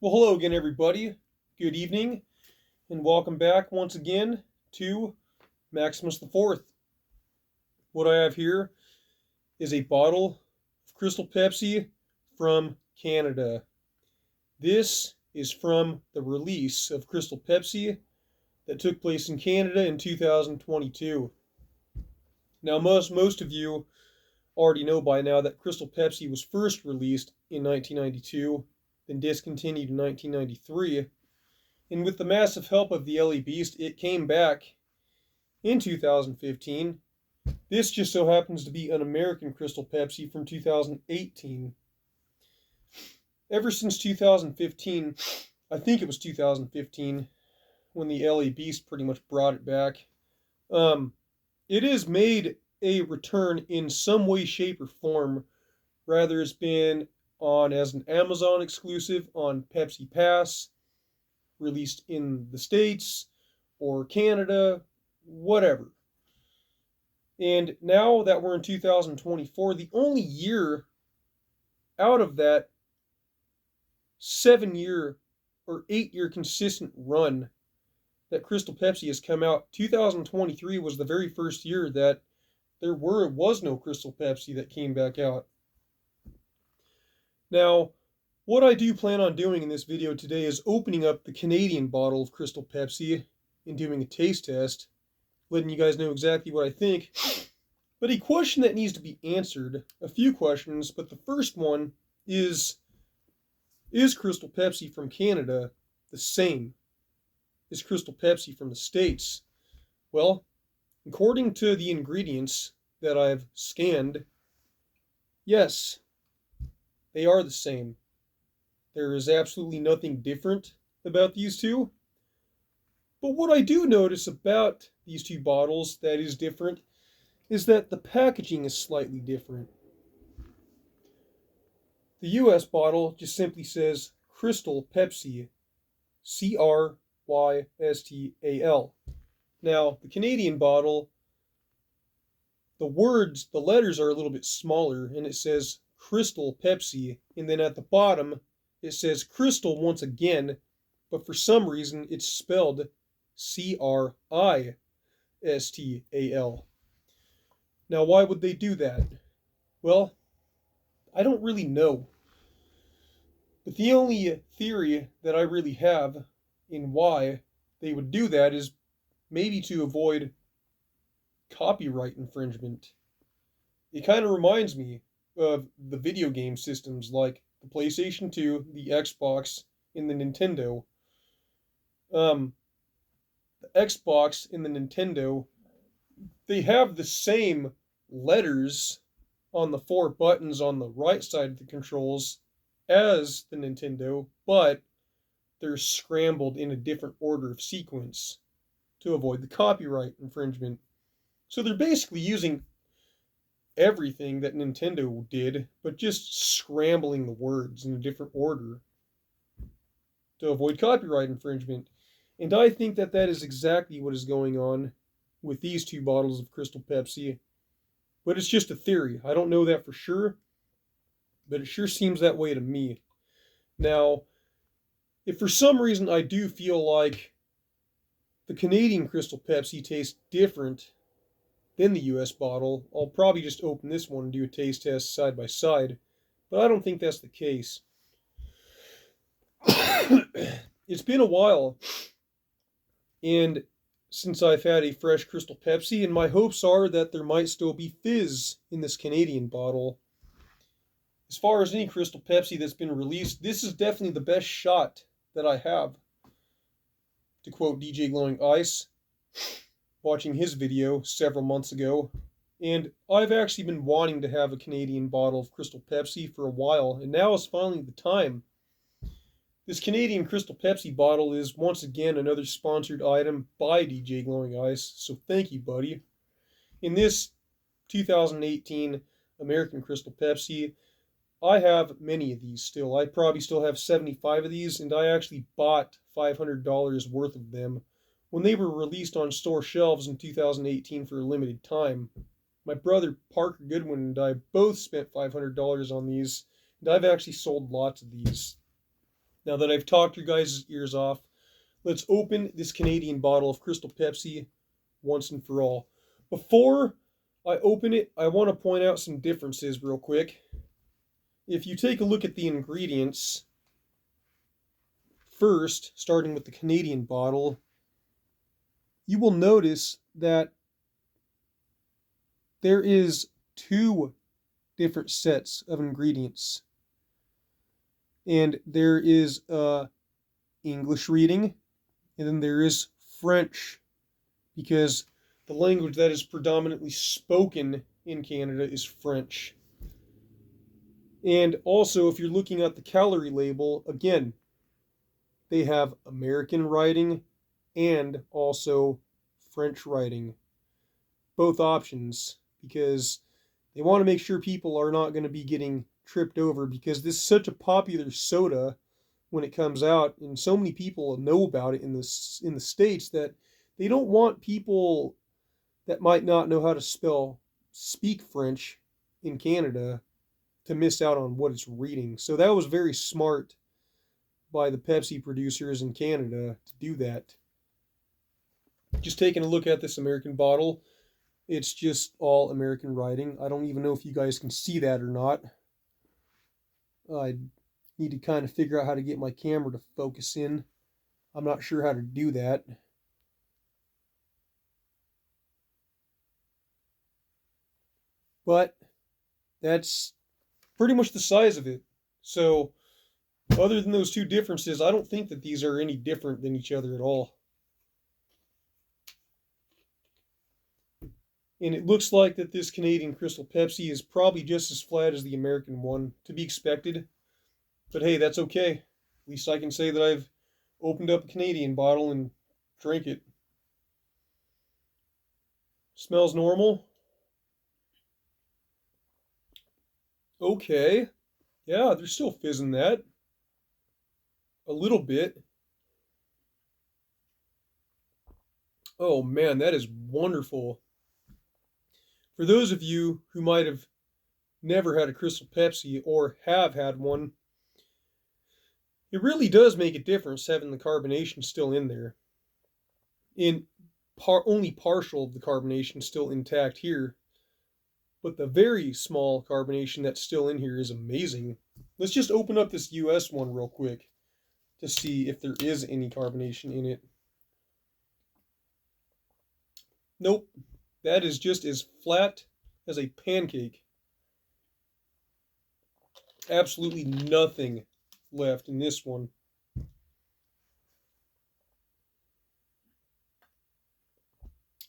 Well, hello again, everybody. Good evening, and welcome back once again to Maximus the Fourth. What I have here is a bottle of Crystal Pepsi from Canada. This is from the release of Crystal Pepsi that took place in Canada in 2022. Now, most of you already know by now that Crystal Pepsi was first released in 1992, then discontinued in 1993. And with the massive help of the LA Beast, it came back in 2015. This just so happens to be an American Crystal Pepsi from 2018. Ever since 2015, I think it was 2015, when the LA Beast pretty much brought it back, it has made a return in some way, shape, or form. Rather, it's been on as an Amazon exclusive on Pepsi Pass, released in the States or Canada, whatever. And now that we're in 2024, the only year out of that 7 year or 8 year consistent run that Crystal Pepsi has come out, 2023 was the very first year that was no Crystal Pepsi that came back out. Now, what I do plan on doing in this video today is opening up the Canadian bottle of Crystal Pepsi and doing a taste test, letting you guys know exactly what I think. But a question that needs to be answered, a few questions, but the first one is Crystal Pepsi from Canada the same as Crystal Pepsi from the States? Well, according to the ingredients that I've scanned, yes, they are the same. There is absolutely nothing different about these two. But what I do notice about these two bottles that is different is that the packaging is slightly different. The US bottle just simply says Crystal Pepsi, Crystal. Now, the Canadian bottle, the letters are a little bit smaller, and it says Crystal Pepsi, and then at the bottom it says Crystal once again, but for some reason it's spelled Cristal. Now, why would they do that? Well, I don't really know. But the only theory that I really have in why they would do that is maybe to avoid copyright infringement. It kind of reminds me of the video game systems like the PlayStation 2, the Xbox, and the Nintendo. The Xbox and the Nintendo, they have the same letters on the four buttons on the right side of the controls as the Nintendo, but they're scrambled in a different order of sequence to avoid the copyright infringement. So they're basically using everything that Nintendo did, but just scrambling the words in a different order to avoid copyright infringement. And I think that that is exactly what is going on with these two bottles of Crystal Pepsi. But it's just a theory. I don't know that for sure, but it sure seems that way to me. Now, if for some reason I do feel like the Canadian Crystal Pepsi tastes different than the US bottle, I'll probably just open this one and do a taste test side by side, but I don't think that's the case. It's been a while, and since I've had a fresh Crystal Pepsi, and my hopes are that there might still be fizz in this Canadian bottle. As far as any Crystal Pepsi that's been released, this is definitely the best shot that I have. To quote DJ Glowing Ice, watching his video several months ago, and I've actually been wanting to have a Canadian bottle of Crystal Pepsi for a while, and now is finally the time. This Canadian Crystal Pepsi bottle is once again another sponsored item by DJ Glowing Ice, so thank you, buddy. In this 2018 American Crystal Pepsi, I have many of these still. I probably still have 75 of these, and I actually bought $500 worth of them when they were released on store shelves in 2018 for a limited time. My brother Parker Goodwin and I both spent $500 on these, and I've actually sold lots of these. Now that I've talked your guys' ears off, let's open this Canadian bottle of Crystal Pepsi once and for all. Before I open it, I want to point out some differences real quick. If you take a look at the ingredients, first, starting with the Canadian bottle, you will notice that there is two different sets of ingredients. And there is English reading, and then there is French, because the language that is predominantly spoken in Canada is French. And also, if you're looking at the calorie label, again, they have American writing and also French writing. Both options, because they want to make sure people are not going to be getting tripped over, because this is such a popular soda when it comes out, and so many people know about it in the states, that they don't want people that might not know how to speak French in Canada to miss out on what it's reading. So that was very smart by the Pepsi producers in Canada to do that. Just taking a look at this American bottle, it's just all American writing. I don't even know if you guys can see that or not. I need to kind of figure out how to get my camera to focus in. I'm not sure how to do that. But that's pretty much the size of it. So, other than those two differences, I don't think that these are any different than each other at all. And it looks like that this Canadian Crystal Pepsi is probably just as flat as the American one, to be expected. But hey, that's okay. At least I can say that I've opened up a Canadian bottle and drank it. Smells normal. Okay. Yeah, there's still fizz in that. A little bit. Oh man, that is wonderful. For those of you who might have never had a Crystal Pepsi or have had one, it really does make a difference having the carbonation still in there. Only partial of the carbonation still intact here, but the very small carbonation that's still in here is amazing. Let's just open up this US one real quick to see if there is any carbonation in it. Nope, that is just as flat as a pancake. Absolutely nothing left in this one.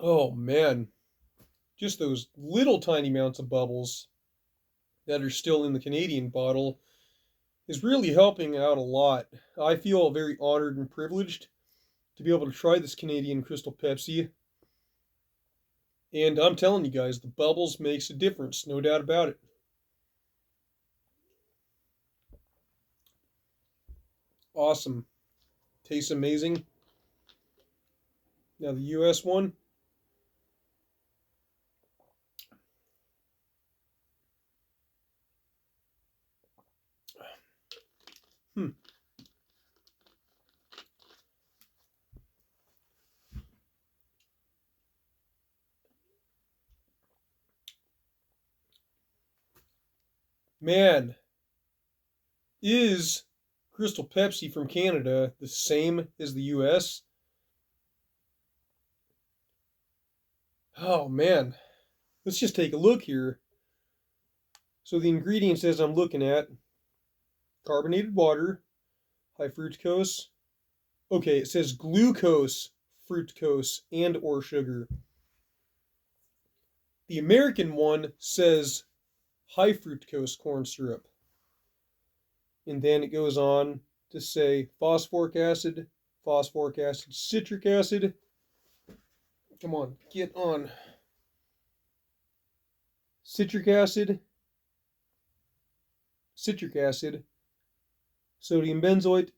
Oh man, just those little tiny amounts of bubbles that are still in the Canadian bottle is really helping out a lot. I feel very honored and privileged to be able to try this Canadian Crystal Pepsi. And I'm telling you guys, the bubbles makes a difference, no doubt about it. Awesome. Tastes amazing. Now the US one. Hmm. Man, is Crystal Pepsi from Canada the same as the US? Oh man, let's just take a look here. So the ingredients as I'm looking at, carbonated water, high fructose. Okay, it says glucose, fructose, and or sugar. The American one says high fructose corn syrup. And then it goes on to say phosphoric acid, citric acid. Come on, get on. Citric acid, sodium benzoate,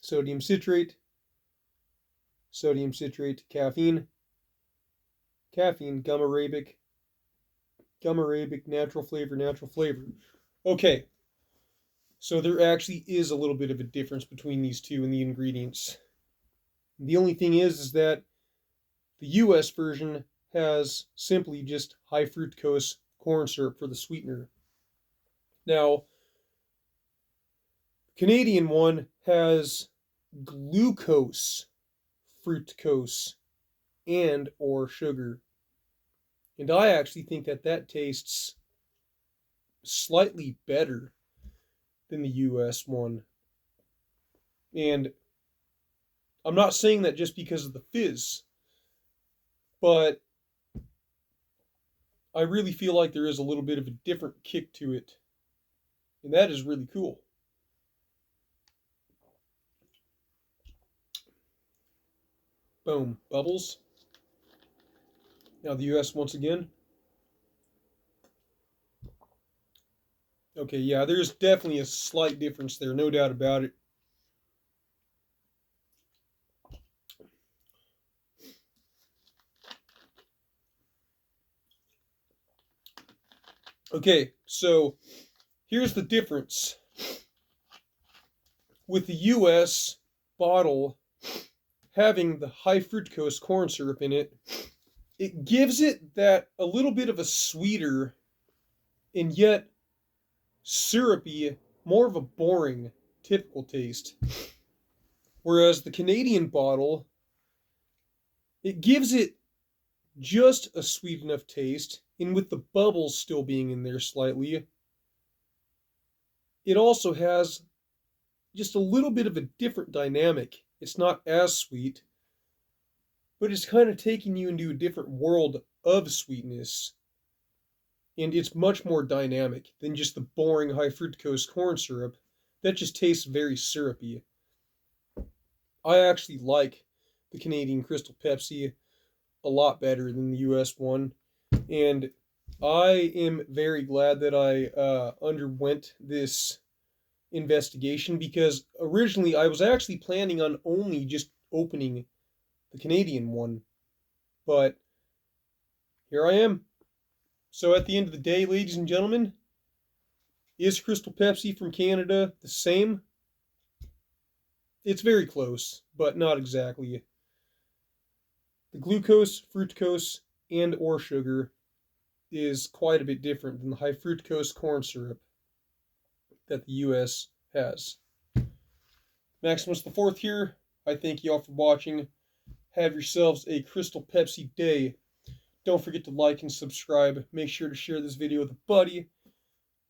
sodium citrate, caffeine, gum arabic, Gum Arabic, natural flavor, natural flavor. Okay, so there actually is a little bit of a difference between these two in the ingredients. The only thing is that the US version has simply just high fructose corn syrup for the sweetener. Now, Canadian one has glucose, fructose, and or sugar. And I actually think that that tastes slightly better than the US one. And I'm not saying that just because of the fizz, but I really feel like there is a little bit of a different kick to it. And that is really cool. Boom. Bubbles. Now the US once again. Okay, yeah, there's definitely a slight difference there, no doubt about it. Okay, so here's the difference. With the US bottle having the high fructose corn syrup in it, it gives it that a little bit of a sweeter and yet syrupy, more of a boring, typical taste. Whereas the Canadian bottle, it gives it just a sweet enough taste, and with the bubbles still being in there slightly, it also has just a little bit of a different dynamic. It's not as sweet, but it's kind of taking you into a different world of sweetness. And it's much more dynamic than just the boring high fructose corn syrup that just tastes very syrupy. I actually like the Canadian Crystal Pepsi a lot better than the US one. And I am very glad that I underwent this investigation because originally I was actually planning on only just opening the Canadian one. But here I am. So at the end of the day, ladies and gentlemen, is Crystal Pepsi from Canada the same? It's very close, but not exactly. The glucose, fructose, and or sugar is quite a bit different than the high fructose corn syrup that the US has. Maximus the Fourth here. I thank you all for watching. Have yourselves a Crystal Pepsi day. Don't forget to like and subscribe. Make sure to share this video with a buddy.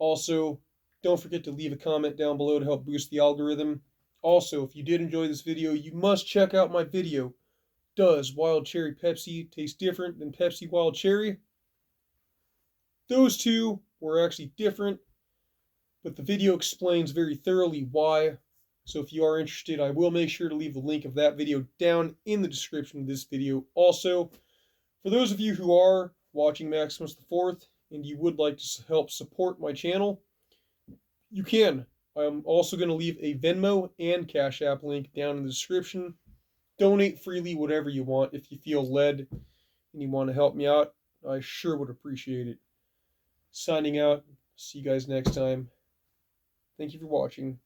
Also, don't forget to leave a comment down below to help boost the algorithm. Also, if you did enjoy this video, you must check out my video. Does Wild Cherry Pepsi taste different than Pepsi Wild Cherry? Those two were actually different, but the video explains very thoroughly why. So if you are interested, I will make sure to leave the link of that video down in the description of this video. Also, for those of you who are watching Maximus the Fourth and you would like to help support my channel, you can. I'm also going to leave a Venmo and Cash App link down in the description. Donate freely whatever you want if you feel led and you want to help me out. I sure would appreciate it. Signing out. See you guys next time. Thank you for watching.